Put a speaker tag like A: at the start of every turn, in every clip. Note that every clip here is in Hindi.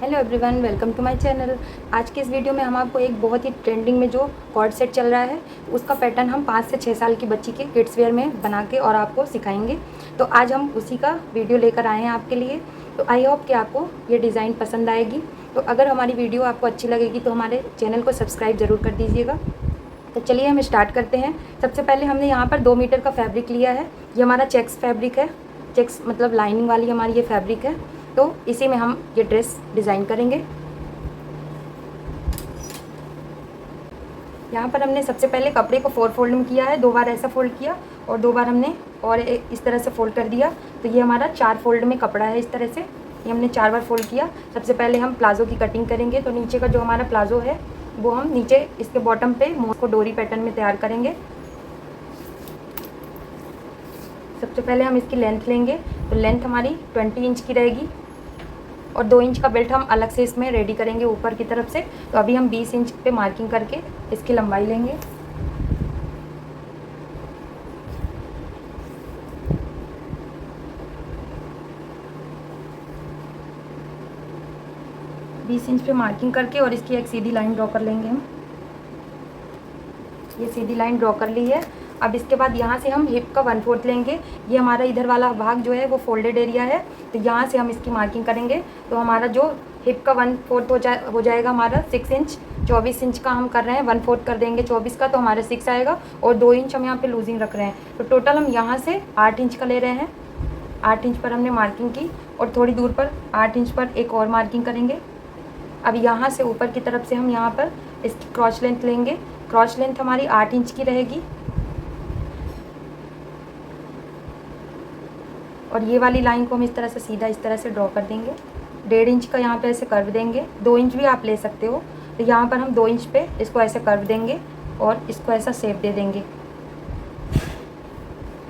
A: Hello everyone, welcome to my channel. आज के इस वीडियो में हम आपको एक बहुत ही ट्रेंडिंग में जो कॉर्ड सेट चल रहा है उसका पैटर्न हम 5 से 6 साल की बच्ची के किड्स वेयर में बना के और आपको सिखाएंगे। तो आज हम उसी का वीडियो लेकर आए हैं आपके लिए। तो आई होप कि आपको ये डिज़ाइन पसंद आएगी। तो अगर हमारी वीडियो आपको अच्छी लगेगी तो हमारे चैनल को सब्सक्राइब ज़रूर कर दीजिएगा। तो चलिए हम स्टार्ट करते हैं। सबसे पहले हमने यहाँ पर 2 मीटर का फैब्रिक लिया है। ये हमारा चेक्स फैब्रिक है। चेक्स मतलब लाइनिंग वाली हमारी ये फैब्रिक है। तो इसी में हम ये ड्रेस डिज़ाइन करेंगे। यहाँ पर हमने सबसे पहले कपड़े को 4 फोल्ड में किया है। 2 बार ऐसा फोल्ड किया और 2 बार हमने और इस तरह से फोल्ड कर दिया। तो ये हमारा 4 फोल्ड में कपड़ा है। इस तरह से ये हमने 4 बार फोल्ड किया। सबसे पहले हम प्लाज़ो की कटिंग करेंगे। तो नीचे का जो हमारा प्लाज़ो है वो हम नीचे इसके बॉटम पे मोर को डोरी पैटर्न में तैयार करेंगे। सबसे पहले हम इसकी लेंथ लेंगे। तो लेंथ हमारी 20 इंच की रहेगी और 2 इंच का बेल्ट हम अलग से इसमें रेडी करेंगे ऊपर की तरफ से। तो अभी हम 20 इंच पे मार्किंग करके इसकी लंबाई लेंगे। बीस इंच पे मार्किंग करके और इसकी एक सीधी लाइन ड्रॉ कर लेंगे हम। ये सीधी लाइन ड्रॉ कर ली है। अब इसके बाद यहाँ से हम हिप का 1/4 लेंगे। ये हमारा इधर वाला भाग जो है वो फोल्डेड एरिया है। तो यहाँ से हम इसकी मार्किंग करेंगे। तो हमारा जो हिप का 1/4 हो जाएगा हमारा 6 इंच। 24 इंच का हम कर रहे हैं, 1/4 कर देंगे 24 का, तो हमारा 6 आएगा। और 2 इंच हम यहाँ पे लूजिंग रख रहे हैं। तो टोटल हम यहाँ से 8 इंच का ले रहे हैं। 8 इंच पर हमने मार्किंग की और थोड़ी दूर पर 8 इंच पर एक और मार्किंग करेंगे। अब यहाँ से ऊपर की तरफ से हम यहाँ पर इसकी क्रॉस लेंथ लेंगे। क्रॉस लेंथ हमारी 8 इंच की रहेगी। और ये वाली लाइन को हम इस तरह से सीधा इस तरह से ड्रॉ कर देंगे। 1.5 इंच का यहाँ पे ऐसे कर्व देंगे। 2 इंच भी आप ले सकते हो। तो यहाँ पर हम 2 इंच पे इसको ऐसे कर्व देंगे और इसको ऐसा शेप दे देंगे।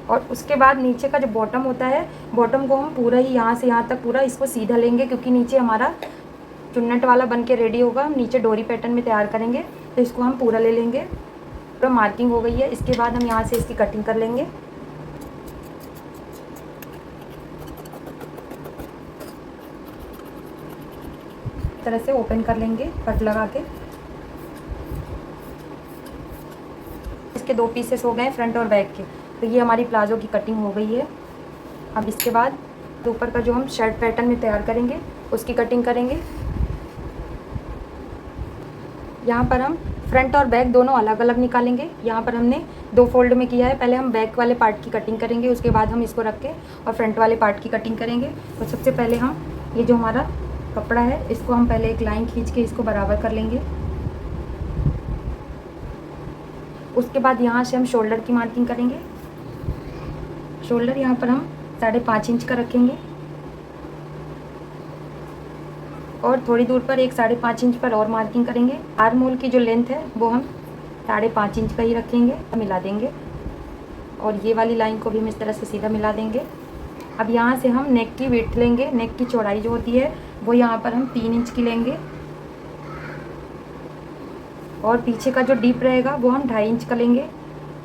A: और उसके बाद नीचे का जो बॉटम होता है, बॉटम को हम पूरा ही यहाँ से यहाँ तक पूरा इसको सीधा लेंगे, क्योंकि नीचे हमारा चुन्नट वाला बन के रेडी होगा। हम नीचे डोरी पैटर्न में तैयार करेंगे। तो इसको हम पूरा ले लेंगे। पूरा मार्किंग हो गई है। इसके बाद हम यहाँ से इसकी कटिंग कर लेंगे। इस तरह से ओपन कर लेंगे कट लगा के। इसके 2 पीसेस हो गए फ्रंट और बैक के। तो ये हमारी प्लाजो की कटिंग हो गई है। अब इसके बाद ऊपर का जो हम शर्ट पैटर्न में तैयार करेंगे उसकी कटिंग करेंगे। यहाँ पर हम फ्रंट और बैक दोनों अलग अलग निकालेंगे। यहाँ पर हमने 2 फोल्ड में किया है। पहले हम बैक वाले पार्ट की कटिंग करेंगे, उसके बाद हम इसको रख के और फ्रंट वाले पार्ट की कटिंग करेंगे। तो सबसे पहले हम ये जो हमारा कपड़ा है इसको हम पहले एक लाइन खींच के इसको बराबर कर लेंगे। उसके बाद यहाँ से हम शोल्डर की मार्किंग करेंगे। शोल्डर यहाँ पर हम 5.5 इंच का रखेंगे और थोड़ी दूर पर एक 5.5 इंच पर और मार्किंग करेंगे। आर्म होल की जो लेंथ है वो हम 5.5 इंच का ही रखेंगे, मिला देंगे। और ये वाली लाइन को भी हम इस तरह से सीधा मिला देंगे। अब यहाँ से हम नेक की विड्थ लेंगे। नेक की चौड़ाई जो होती है वो यहाँ पर हम 3 इंच की लेंगे। और पीछे का जो डीप रहेगा वो हम 2.5 इंच का लेंगे।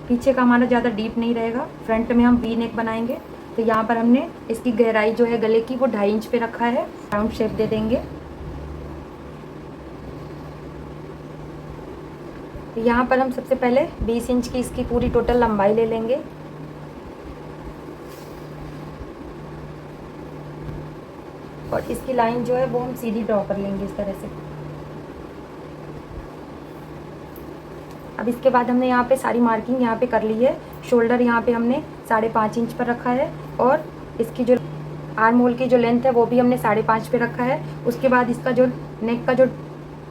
A: पीछे का हमारा ज़्यादा डीप नहीं रहेगा। फ्रंट में हम वी नेक बनाएंगे। तो यहाँ पर हमने इसकी गहराई जो है गले की वो 2.5 इंच पे रखा है। राउंड शेप दे देंगे। तो यहाँ पर हम सबसे पहले 20 इंच की इसकी पूरी टोटल लंबाई ले लेंगे। और इसकी लाइन जो है वो हम सीधी ड्रॉ कर लेंगे इस तरह से। अब इसके बाद हमने यहाँ पे सारी मार्किंग यहाँ पे कर ली है। शोल्डर यहाँ पे हमने 5.5 इंच पर रखा है और इसकी जो आर्म होल की जो लेंथ है वो भी हमने 5.5 पे रखा है। उसके बाद इसका जो नेक का जो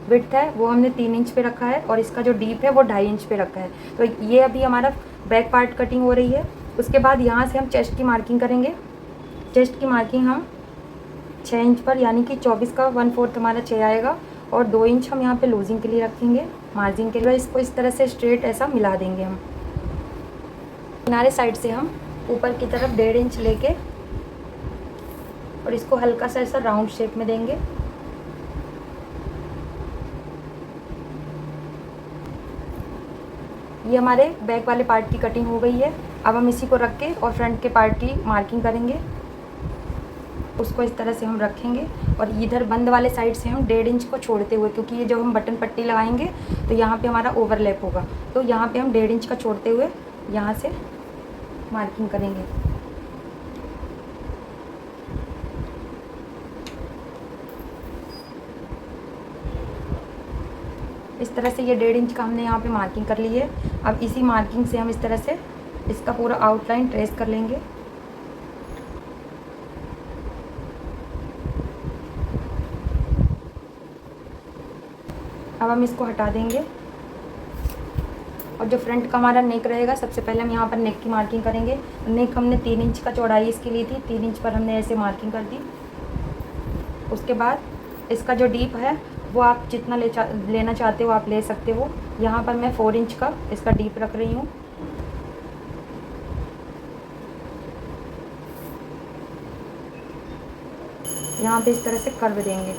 A: विड्थ है वो हमने 3 इंच पे रखा है और इसका जो डीप है वो 2.5 इंच पे रखा है। तो ये अभी हमारा बैक पार्ट कटिंग हो रही है। उसके बाद यहाँ से हम चेस्ट की मार्किंग करेंगे। चेस्ट की मार्किंग हम 6 इंच पर, यानी कि 24 का 1/4 हमारा 6 आएगा। और 2 इंच हम यहाँ पे लूजिंग के लिए रखेंगे, मार्जिन के लिए। इसको इस तरह से स्ट्रेट ऐसा मिला देंगे हम। किनारे साइड से हम ऊपर की तरफ 1.5 इंच लेके और इसको हल्का सा ऐसा राउंड शेप में देंगे। ये हमारे बैक वाले पार्ट की कटिंग हो गई है। अब हम इसी को रख के और फ्रंट के पार्ट की मार्किंग करेंगे। उसको इस तरह से हम रखेंगे और इधर बंद वाले साइड से हम 1.5 इंच को छोड़ते हुए, क्योंकि ये जब हम बटन पट्टी लगाएंगे तो यहाँ पे हमारा ओवरलैप होगा, तो यहाँ पे हम 1.5 इंच का छोड़ते हुए यहाँ से मार्किंग करेंगे। इस तरह से ये 1.5 इंच का हमने यहाँ पे मार्किंग कर ली है। अब इसी मार्किंग से हम इस तरह से इसका पूरा आउटलाइन ट्रेस कर लेंगे। अब हम इसको हटा देंगे और जो फ्रंट का हमारा नेक रहेगा, सबसे पहले हम यहाँ पर नेक की मार्किंग करेंगे। नेक हमने 3 इंच का चौड़ाई इसकी ली थी, 3 इंच पर हमने ऐसे मार्किंग कर दी। उसके बाद इसका जो डीप है वो आप जितना लेना चाहते हो आप ले सकते हो। यहाँ पर मैं 4 इंच का इसका डीप रख रही हूँ। यहाँ पे इस तरह से कर्व देंगे।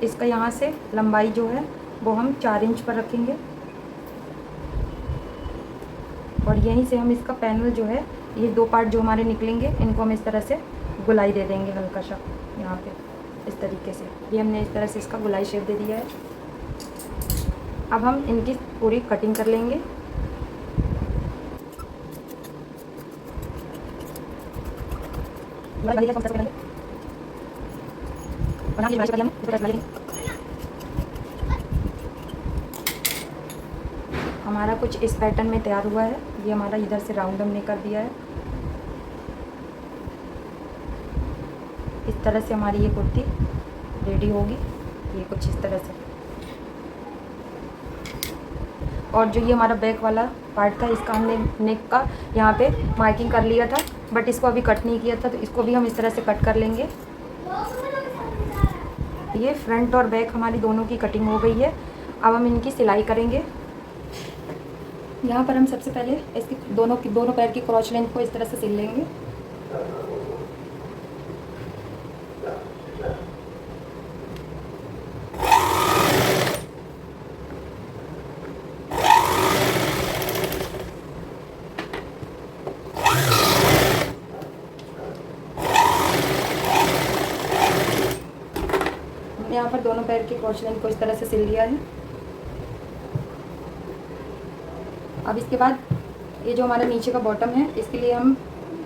A: इसका यहाँ से लंबाई जो है वो हम 4 इंच पर रखेंगे और यहीं से हम इसका पैनल जो है, ये 2 पार्ट जो हमारे निकलेंगे, इनको हम इस तरह से गुलाई दे देंगे हल्का सा यहाँ पे इस तरीके से। ये हमने इस तरह से इसका गुलाई शेप दे दिया है। अब हम इनकी पूरी कटिंग कर लेंगे। हमारा कुछ इस पैटर्न में तैयार हुआ है। ये हमारा इधर से राउंड हमने कर दिया है। इस तरह से हमारी ये कुर्ती रेडी होगी, ये कुछ इस तरह से। और जो ये हमारा बैक वाला पार्ट था, इसका हमने नेक का यहाँ पे मार्किंग कर लिया था, बट इसको अभी कट नहीं किया था, तो इसको भी हम इस तरह से कट कर लेंगे। ये फ्रंट और बैक हमारी दोनों की कटिंग हो गई है। अब हम इनकी सिलाई करेंगे। यहाँ पर हम सबसे पहले इसकी दोनों पैर की क्रॉच लेंथ को इस तरह से सिल लेंगे। यहाँ पर दोनों पैर की क्रॉच लाइन को इस तरह से सिल लिया है। अब इसके बाद ये जो हमारा नीचे का बॉटम है, इसके लिए हम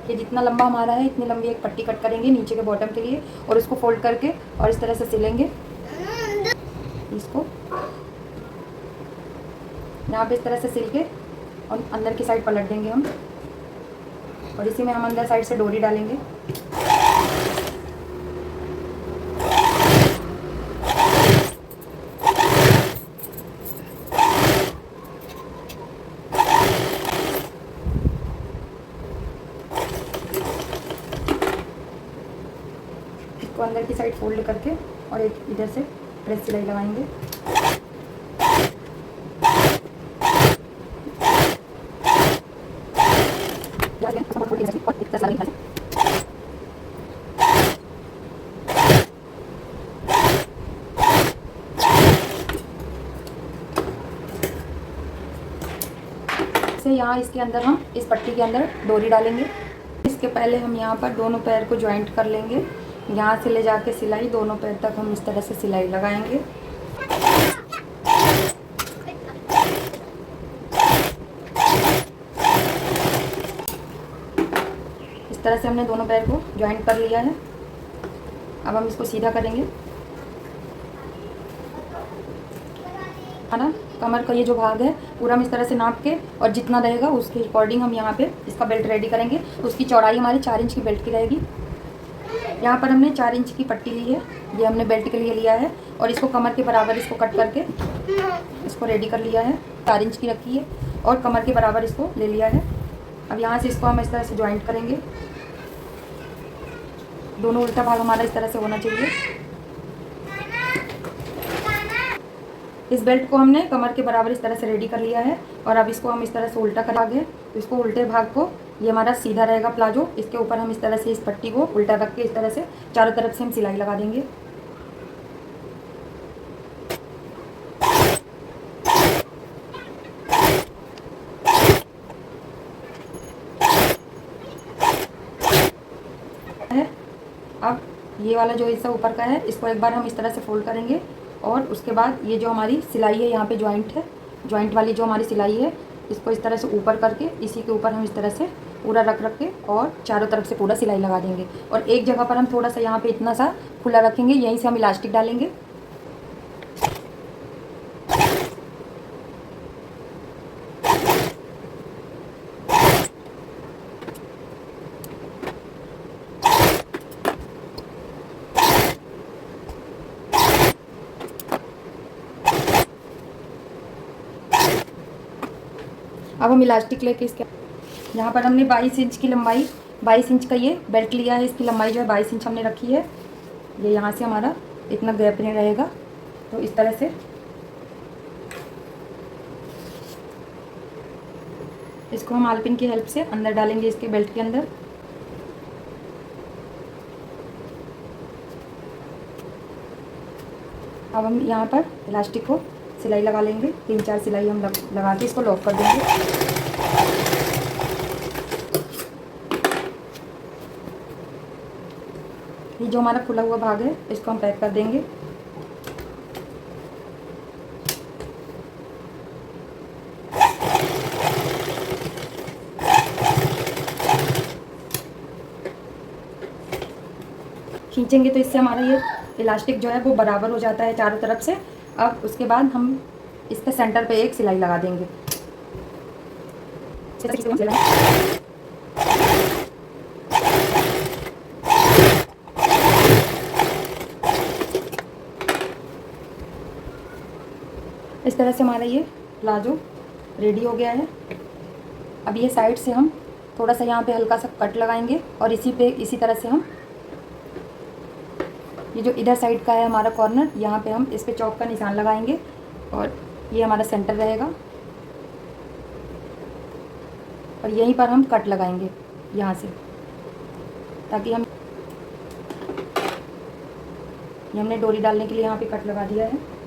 A: ये जितना लंबा हमारा है इतनी लंबी एक पट्टी कट करेंगे नीचे के बॉटम के लिए और इसको फोल्ड करके और इस तरह से सिलेंगे। इसको यहाँ पे इस तरह से सिल के और अंदर की साइड पलट देंगे हम और इसी में हम अंदर साइड से डोरी डालेंगे। इसको अंदर की साइड फोल्ड करके और एक इधर से प्रेस सिलाई लगाएंगे। से यहाँ इसके अंदर हम इस पट्टी के अंदर डोरी डालेंगे। इसके पहले हम यहाँ पर दोनों पैर को ज्वाइंट कर लेंगे। यहाँ से ले जाके सिलाई दोनों पैर तक हम इस तरह से सिलाई लगाएंगे। इस तरह से हमने दोनों पैर को ज्वाइंट कर लिया है। अब हम इसको सीधा करेंगे। है ना, कमर का ये जो भाग है पूरा हम इस तरह से नाप के और जितना रहेगा उसके अकॉर्डिंग हम यहाँ पे इसका बेल्ट रेडी करेंगे। उसकी चौड़ाई हमारी 4 इंच की बेल्ट की रहेगी। यहाँ पर हमने 4 इंच की पट्टी ली है, ये हमने बेल्ट के लिए लिया है और इसको कमर के बराबर इसको कट करके इसको रेडी कर लिया है। 4 इंच की रखी है और कमर के बराबर इसको ले लिया है। अब यहाँ से इसको हम इस तरह से ज्वाइंट करेंगे। दोनों उल्टा भाग हमारा इस तरह से होना चाहिए। इस बेल्ट को हमने कमर के बराबर इस तरह से रेडी कर लिया है और अब इसको हम इस तरह से उल्टा करेंगे। तो इसको उल्टे भाग को, ये हमारा सीधा रहेगा प्लाजो, इसके ऊपर हम इस तरह से इस पट्टी को उल्टा रख के इस तरह से चारों तरफ से हम सिलाई लगा देंगे। ये वाला जो हिस्सा ऊपर का है इसको एक बार हम इस तरह से फोल्ड करेंगे और उसके बाद ये जो हमारी सिलाई है यहाँ पे जॉइंट है, जॉइंट वाली जो हमारी सिलाई है इसको इस तरह से ऊपर करके इसी के ऊपर हम इस तरह से पूरा रख के और चारों तरफ से पूरा सिलाई लगा देंगे। और एक जगह पर हम थोड़ा सा यहाँ पे इतना सा खुला रखेंगे, यहीं से हम इलास्टिक डालेंगे। अब हम इलास्टिक लेके इसके यहाँ पर हमने 22 इंच की लंबाई, 22 इंच का ये बेल्ट लिया है, इसकी लंबाई जो है 22 इंच हमने रखी है। ये यहाँ से हमारा इतना गैप नहीं रहेगा, तो इस तरह से इसको हम आलपिन की हेल्प से अंदर डालेंगे इसके बेल्ट के अंदर। अब हम यहाँ पर इलास्टिक को सिलाई लगा लेंगे, 3-4 सिलाई हम लगा के इसको लॉक कर देंगे। ये जो हमारा खुला हुआ भाग है इसको हम पैक कर देंगे। खींचेंगे तो इससे हमारा ये इलास्टिक जो है वो बराबर हो जाता है चारों तरफ से। अब उसके बाद हम इसके सेंटर पे एक सिलाई लगा देंगे। इस तरह से हमारा ये प्लाजो रेडी हो गया है। अब ये साइड से हम थोड़ा सा यहाँ पे हल्का सा कट लगाएंगे और इसी तरह से हम ये जो इधर साइड का है हमारा कॉर्नर, यहाँ पे हम इस पे चौक का निशान लगाएंगे और ये हमारा सेंटर रहेगा और यहीं पर हम कट लगाएंगे यहाँ से, ताकि हम ये हमने डोरी डालने के लिए यहाँ पे कट लगा दिया है।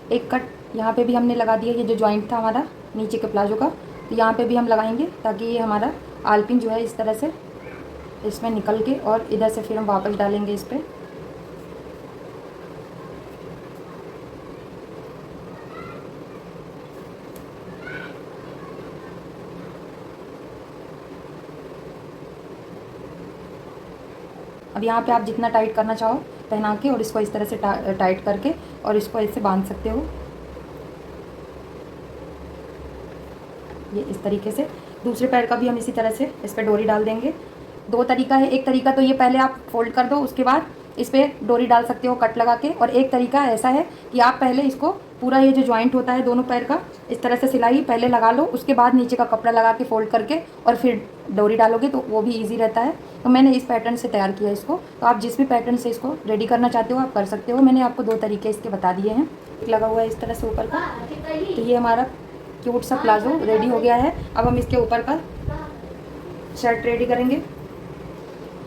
A: एक कट यहाँ पे भी हमने लगा दिया, ये जो जॉइंट था हमारा नीचे के प्लाजो का, तो यहाँ पे भी हम लगाएंगे ताकि ये हमारा आलपिन जो है इस तरह से इसमें निकल के और इधर से फिर हम वापस डालेंगे इस पर। अब यहाँ पे आप जितना टाइट करना चाहो पहना के और इसको इस तरह से टाइट करके और इसको ऐसे बांध सकते हो, ये इस तरीके से। दूसरे पैर का भी हम इसी तरह से इस पर डोरी डाल देंगे। 2 तरीका है, एक तरीका तो ये पहले आप फोल्ड कर दो, उसके बाद इस पर डोरी डाल सकते हो कट लगा के, और एक तरीका ऐसा है कि आप पहले इसको पूरा ये जो जॉइंट होता है दोनों पैर का इस तरह से सिलाई पहले लगा लो, उसके बाद नीचे का कपड़ा लगा के फोल्ड करके और फिर डोरी डालोगे तो वो भी इजी रहता है। तो मैंने इस पैटर्न से तैयार किया इसको, तो आप जिस भी पैटर्न से इसको रेडी करना चाहते हो आप कर सकते हो। मैंने आपको 2 तरीके इसके बता दिए हैं। एक लगा हुआ है इस तरह से ऊपर का, तो ये हमारा क्यूट सा प्लाजो रेडी हो गया है। अब हम इसके ऊपर का शर्ट रेडी करेंगे।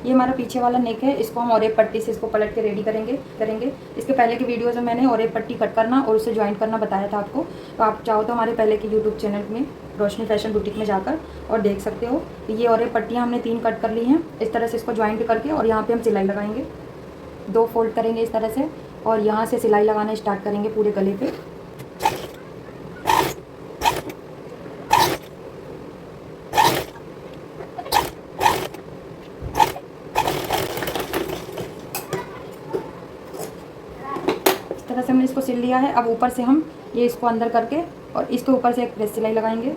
A: ये हमारा पीछे वाला नेक है, इसको हम और एक पट्टी से इसको पलट के रेडी करेंगे। इसके पहले की वीडियोज़ में मैंने और एक पट्टी कट करना और उसे ज्वाइंट करना बताया था आपको, तो आप चाहो तो हमारे पहले के यूट्यूब चैनल में रोशनी फैशन बुटीक में जाकर और देख सकते हो। ये और एक पट्टियाँ हमने 3 कट कर ली हैं। इस तरह से इसको ज्वाइंट करके और यहाँ पर हम सिलाई लगाएंगे, 2 फोल्ड करेंगे इस तरह से और यहाँ से सिलाई लगाना स्टार्ट करेंगे पूरे गले पे। तरह से हमने इसको सिल लिया है। अब ऊपर से हम ये इसको अंदर करके और इसके ऊपर से एक प्रेस सिलाई लगाएंगे।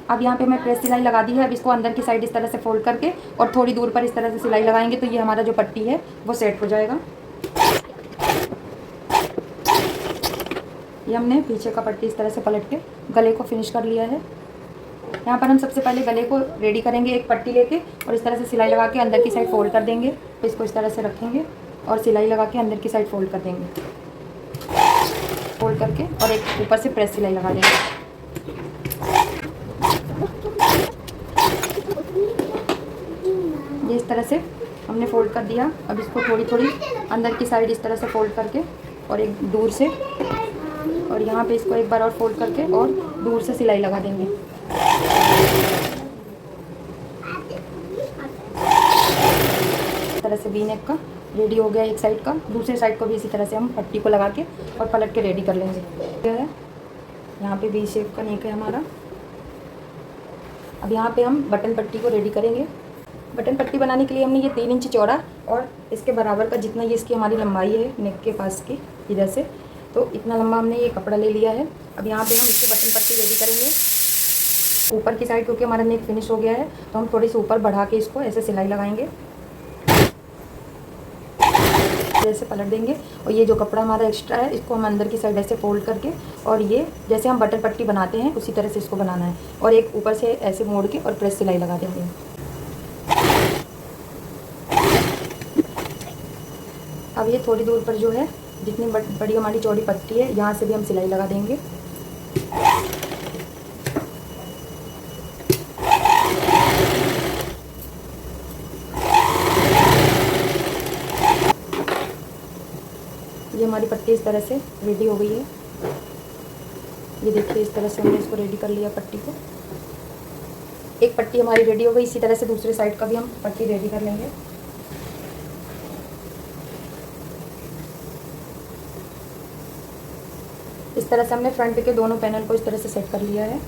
A: अब यहाँ पे मैं प्रेस सिलाई लगा दी है। अब इसको अंदर की साइड इस तरह से फोल्ड करके और थोड़ी दूर पर इस तरह से सिलाई लगाएंगे तो ये हमारा जो पट्टी है वो सेट हो जाएगा। ये हमने पीछे का पट्टी इस तरह से पलट के गले को फिनिश कर लिया है। यहाँ पर हम सबसे पहले गले को रेडी करेंगे, एक पट्टी लेके और इस तरह से सिलाई लगा के अंदर की साइड फोल्ड कर देंगे। इसको इस तरह से रखेंगे और सिलाई लगा के अंदर की साइड फोल्ड कर देंगे। फोल्ड करके और एक ऊपर से प्रेस सिलाई लगा देंगे। ये इस तरह से हमने फोल्ड कर दिया। अब इसको थोड़ी थोड़ी अंदर की साइड इस तरह से फोल्ड करके और एक दूर से, और यहाँ पे इसको एक बार और फोल्ड करके और दूर से सिलाई लगा देंगे। इस तरह से वी नेक का रेडी हो गया एक साइड का। दूसरे साइड को भी इसी तरह से हम पट्टी को लगा के और पलट के रेडी कर लेंगे। क्या है, यहाँ पे वी शेप का नेक है हमारा। अब यहाँ पे हम बटन पट्टी को रेडी करेंगे। बटन पट्टी बनाने के लिए हमने ये 3 इंच चौड़ा और इसके बराबर का जितना ये इसकी हमारी लंबाई है नेक के पास की इधर से, तो इतना लंबा हमने ये कपड़ा ले लिया है। अब यहाँ पे हम इसकी बटन पट्टी रेडी करेंगे। ऊपर की साइड क्योंकि हमारा नेक फिनिश हो गया है तो हम थोड़ी सी ऊपर बढ़ा के इसको ऐसे सिलाई लगाएंगे, जैसे पलट देंगे। और ये जो कपड़ा हमारा एक्स्ट्रा है इसको हम अंदर की साइड ऐसे फोल्ड करके, और ये जैसे हम बटन पट्टी बनाते हैं उसी तरह से इसको बनाना है, और एक ऊपर से ऐसे मोड़ के और प्रेस सिलाई लगा देंगे। अब ये थोड़ी दूर पर जो है जितनी बड़ी हमारी चौड़ी पट्टी है यहाँ से भी हम सिलाई लगा देंगे। ये हमारी पट्टी इस तरह से रेडी हो गई है। ये देखिए इस तरह से हमने इसको रेडी कर लिया पट्टी को। एक पट्टी हमारी रेडी हो गई। इसी तरह से दूसरे साइड का भी हम पट्टी रेडी कर लेंगे। इस तरह से हमने फ्रंट के दोनों पैनल को इस तरह से सेट कर लिया है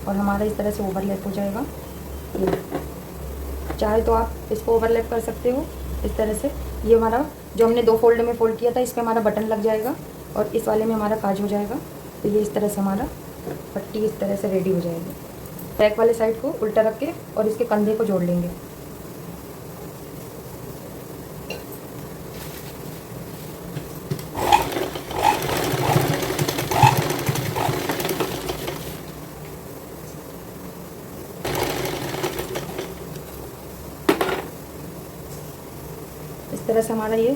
A: और हमारा इस तरह से ओवरलैप हो जाएगा। ये चाहे तो आप इसको ओवरलैप कर सकते हो इस तरह से। ये हमारा जो हमने 2 फोल्ड में फोल्ड किया था इस पे हमारा बटन लग जाएगा और इस वाले में हमारा काज हो जाएगा। तो ये इस तरह से हमारा पट्टी इस तरह से रेडी हो जाएगी। बैक वाले साइड को उल्टा रख के और इसके कंधे को जोड़ लेंगे। इस तरह से हमारा ये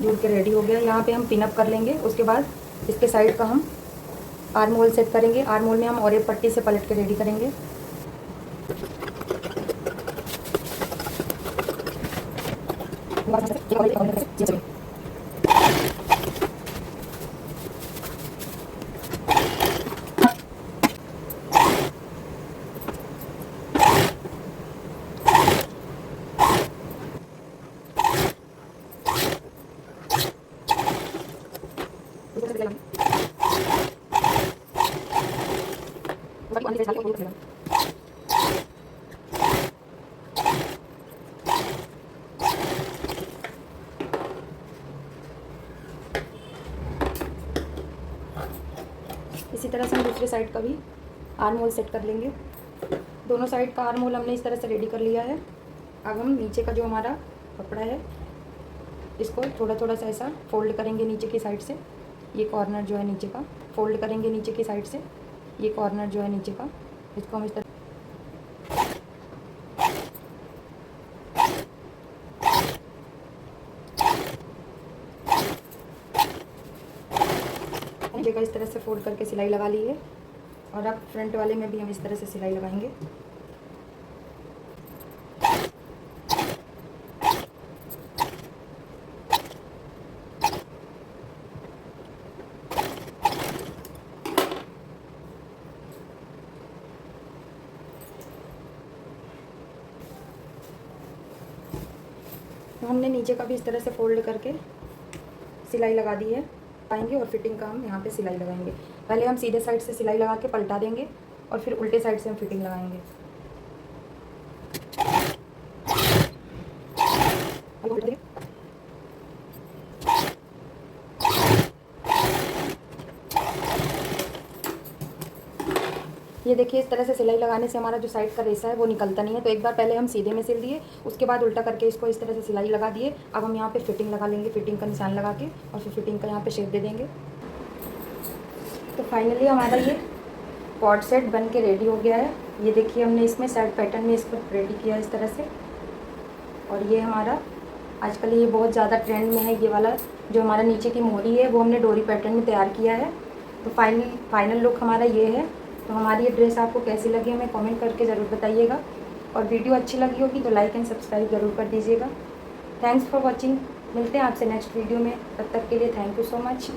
A: जुड़ के रेडी हो गया। यहाँ पे हम पिनअप कर लेंगे। उसके बाद इसके साइड का हम आर्म होल सेट करेंगे। आर्म होल में हम और एक पट्टी से पलट के रेडी करेंगे। इसी तरह से हम दूसरे साइड का भी आर्म होल सेट कर लेंगे। दोनों साइड का आर्म होल हमने इस तरह से रेडी कर लिया है। अब हम नीचे का जो हमारा कपड़ा है इसको थोड़ा थोड़ा सा ऐसा फोल्ड करेंगे नीचे की साइड से। ये कॉर्नर जो है नीचे का फोल्ड करेंगे नीचे की साइड से। ये कॉर्नर जो है नीचे का इसको हम इस तरह जगह इस तरह से फोल्ड करके सिलाई लगा ली है। और अब फ्रंट वाले में भी हम इस तरह से सिलाई लगाएंगे। तो हमने नीचे का भी इस तरह से फोल्ड करके सिलाई लगा दी है। आएंगे और फिटिंग का हम यहाँ पे सिलाई लगाएंगे। पहले हम सीधे साइड से सिलाई लगा के पलटा देंगे और फिर उल्टे साइड से हम फिटिंग लगाएंगे। ये देखिए इस तरह से सिलाई लगाने से हमारा जो साइड का रेसा है वो निकलता नहीं है। तो एक बार पहले हम सीधे में सिल दिए, उसके बाद उल्टा करके इसको इस तरह से सिलाई लगा दिए। अब हम यहाँ पे फिटिंग लगा लेंगे, फिटिंग का निशान लगा के, और फिर फिटिंग का यहाँ पे शेप दे देंगे। तो फाइनली हमारा ये कॉर्ड सेट बन के रेडी हो गया है। ये देखिए हमने इसमें साइड पैटर्न में इसको रेडी किया इस तरह से। और ये हमारा आजकल ये बहुत ज़्यादा ट्रेंड में है, ये वाला जो हमारा नीचे की मोरी है वो हमने डोरी पैटर्न में तैयार किया है। तो फाइनल लुक हमारा ये है। तो हमारी ये ड्रेस आपको कैसी लगी हमें कमेंट करके ज़रूर बताइएगा, और वीडियो अच्छी लगी होगी तो लाइक एंड सब्सक्राइब ज़रूर कर दीजिएगा। Thanks for watching. मिलते हैं आपसे नेक्स्ट वीडियो में, तब तक के लिए थैंक यू सो मच।